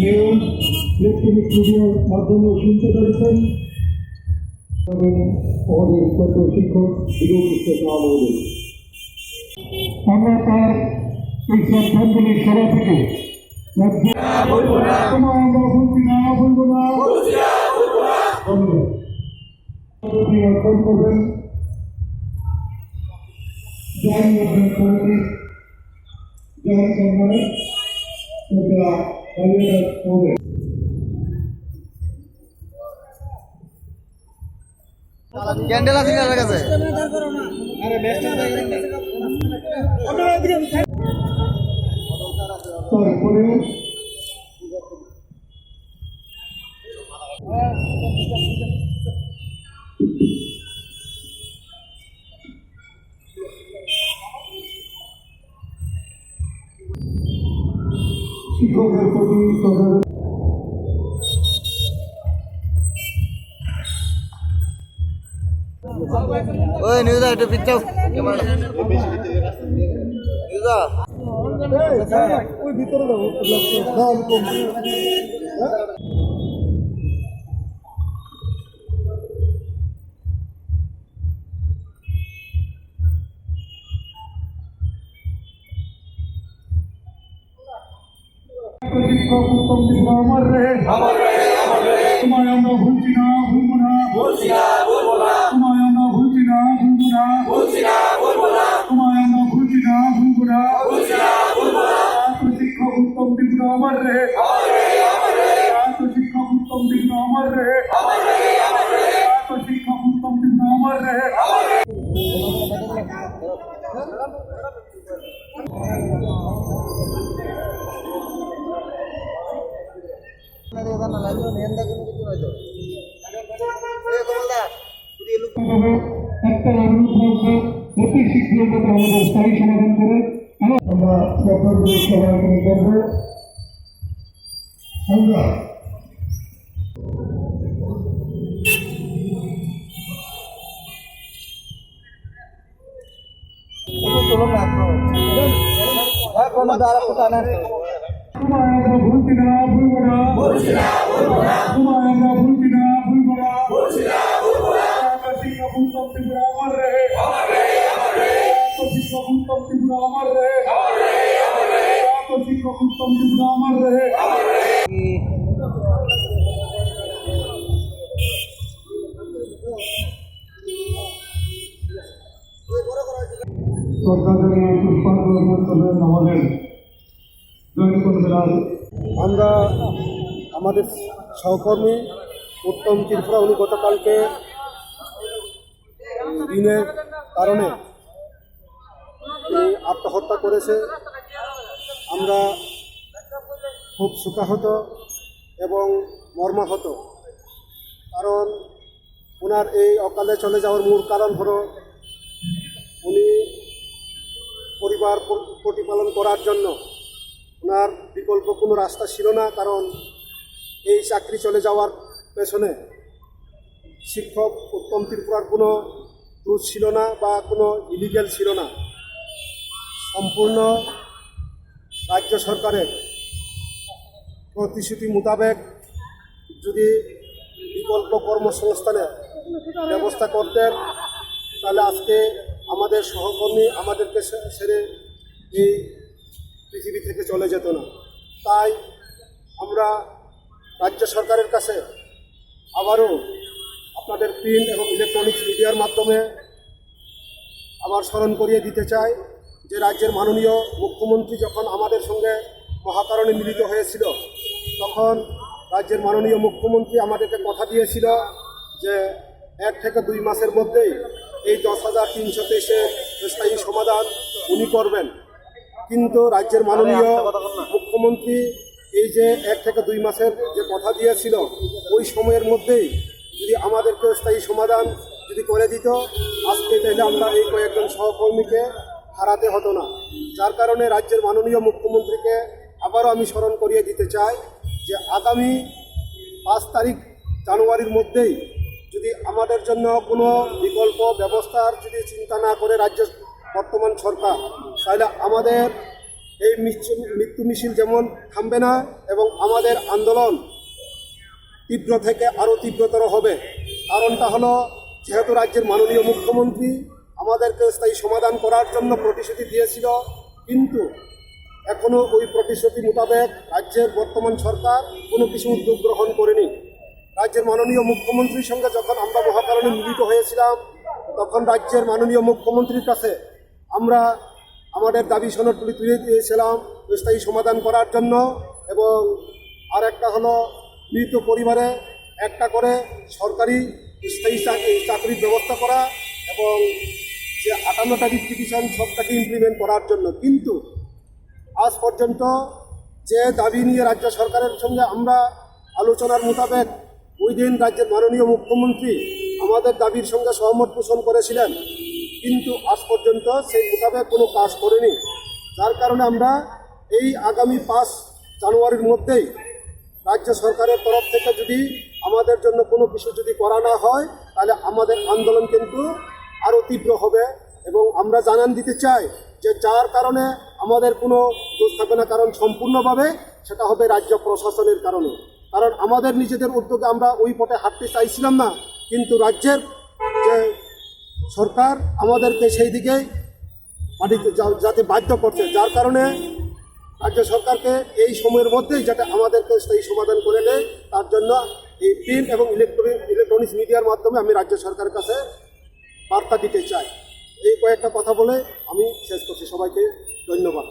News electronic মিডিয়ার মাধ্যমে শুনতে পেরেছেন আমাদের কত শিক্ষক বিরোধ মহোদয়। আমরা তার এই শ্রদ্ধাঞ্জলির সভা থেকে আমরা বলছি না বলবো না অর্পণ করবেন জয় সম্মানে হবে। ক্যান্ডেল আছে কার কাছে? তারপরে শিক্ষকের প্রতি ওই নিউজা একটু পিছাও নিউজা ওই ভিতরে শিক্ষক উত্তম দিবস আমার রে তোমায় আমরা ভুলছি না ভুলবো না তোমায় আমরা ভুলছি না ভুলবো না তোমায় আমরা ভুলছি না ভুলবো না শিক্ষক উত্তম দিবস আমার রে শিক্ষক উত্তম দিবস আমার রে শিক্ষক উত্তম দিবস আমার রে একটা অনুরোধ রয়েছে অতি শীঘ্র যাতে আমাদের স্থায়ী সমাধান করে আমরা সকলকে সমাধান করবো। আমরা তোমায় আমরা ভুলছি না ভুলবো না তোমায় আমরা ভুলছি না ভুলবো না শিক্ষক উত্তম ত্রিপুরা আমার রে শিক্ষক উত্তম ত্রিপুরা আমার রে শিক্ষক উত্তম ত্রিপুরা আমার রে আমরা আমাদের সহকর্মী উত্তম ত্রিপুরা উনি গতকালকে দিনের কারণে আত্মহত্যা করেছে। আমরা খুব শোকাহত এবং মর্মাহত, কারণ ওনার এই অকালে চলে যাওয়ার মূল কারণ হলো উনি পরিবার প্রতিপালন করার জন্য ওনার বিকল্প কোনো রাস্তা ছিল না, কারণ এই চাকরি চলে যাওয়ার পেছনে শিক্ষক উত্তম ত্রিপুরার কোনো দোষ ছিল না বা কোনো ইলিগ্যাল ছিল না। সম্পূর্ণ রাজ্য সরকারের প্রতিশ্রুতি মোতাবেক যদি বিকল্প কর্মসংস্থানের ব্যবস্থা করতেন তাহলে আজকে আমাদের সহকর্মী আমাদেরকে ছেড়ে এই পৃথিবী থেকে চলে যেত না। তাই আমরা রাজ্য সরকারের কাছে আবারও আপনাদের প্রিন্ট এবং ইলেকট্রনিক্স মিডিয়ার মাধ্যমে আবার স্মরণ করিয়ে দিতে চাই যে রাজ্যের মাননীয় মুখ্যমন্ত্রী যখন আমাদের সঙ্গে মহাকারণে মিলিত হয়েছিল তখন রাজ্যের মাননীয় মুখ্যমন্ত্রী আমাদেরকে কথা দিয়েছিল যে 1 থেকে 2 মাসের মধ্যেই এই 10,323-এর স্থায়ী সমাধান উনি করবেন। কিন্তু রাজ্যের মাননীয় মুখ্যমন্ত্রী এই যে 1 থেকে 2 মাসের যে কথা দিয়েছিল ওই সময়ের মধ্যেই যদি আমাদেরকে স্থায়ী সমাধান যদি করে দিত আজকে তাহলে আমরা এই কয়েকজন সহকর্মীকে হারাতে হতো না। যার কারণে রাজ্যের মাননীয় মুখ্যমন্ত্রীকে আবারও আমি স্মরণ করিয়ে দিতে চাই যে আগামী 5 তারিখ জানুয়ারির মধ্যেই যদি আমাদের জন্য কোনো বিকল্প ব্যবস্থার যদি চিন্তা না করে রাজ্য বর্তমান সরকার, তাহলে আমাদের এই মৃত্যু মিছিল যেমন থামবে না এবং আমাদের আন্দোলন তীব্র থেকে আরও তীব্রতর হবে। কারণটা হলো, যেহেতু রাজ্যের মাননীয় মুখ্যমন্ত্রী আমাদেরকে স্থায়ী সমাধান করার জন্য প্রতিশ্রুতি দিয়েছিল, কিন্তু এখনও ওই প্রতিশ্রুতি মোতাবেক রাজ্যের বর্তমান সরকার কোনো কিছু উদ্যোগ গ্রহণ করেনি। রাজ্যের মাননীয় মুখ্যমন্ত্রীর সঙ্গে যখন আমরা মহাকারণে মিলিত হয়েছিলাম, তখন রাজ্যের মাননীয় মুখ্যমন্ত্রীর কাছে আমরা আমাদের দাবি সনদগুলি তুলে দিয়েছিলাম স্থায়ী সমাধান করার জন্য। এবং আর একটা হলো, মৃত পরিবারে একটা করে সরকারি স্থায়ী চাকরির ব্যবস্থা করা এবং যে 58টা রিপিটিশন সবটাকে ইমপ্লিমেন্ট করার জন্য। কিন্তু আজ পর্যন্ত যে দাবি নিয়ে রাজ্য সরকারের সঙ্গে আমরা আলোচনার মোতাবেক ওই দিন রাজ্যের মাননীয় মুখ্যমন্ত্রী আমাদের দাবির সঙ্গে সহমত পোষণ করেছিলেন, কিন্তু আজ পর্যন্ত সেই মোতাবেক কোনো কাজ করেনি। যার কারণে আমরা এই আগামী 5 জানুয়ারির মধ্যেই রাজ্য সরকারের তরফ থেকে যদি আমাদের জন্য কোনো কিছু যদি করা না হয়, তাহলে আমাদের আন্দোলন কিন্তু আরও তীব্র হবে। এবং আমরা জানান দিতে চাই যে যার কারণে আমাদের কোনো দোষ থাকবে না, কারণ সম্পূর্ণভাবে সেটা হবে রাজ্য প্রশাসনের কারণে। কারণ আমাদের নিজেদের উদ্যোগে আমরা ওই পথে হাঁটতে চাইছিলাম না, কিন্তু রাজ্যের যে সরকার আমাদেরকে সেই দিকে যাতে বাধ্য করছে। যার কারণে রাজ্য সরকারকে এই সময়ের মধ্যেই যাতে আমাদেরকে স্থায়ী সমাধান করে নেয়, তার জন্য এই প্রিন্ট এবং ইলেকট্রনিক্স মিডিয়ার মাধ্যমে আমি রাজ্য সরকারের কাছে বার্তা দিতে চাই। এই কয়েকটা কথা বলে আমি শেষ করছি। সবাইকে ধন্যবাদ।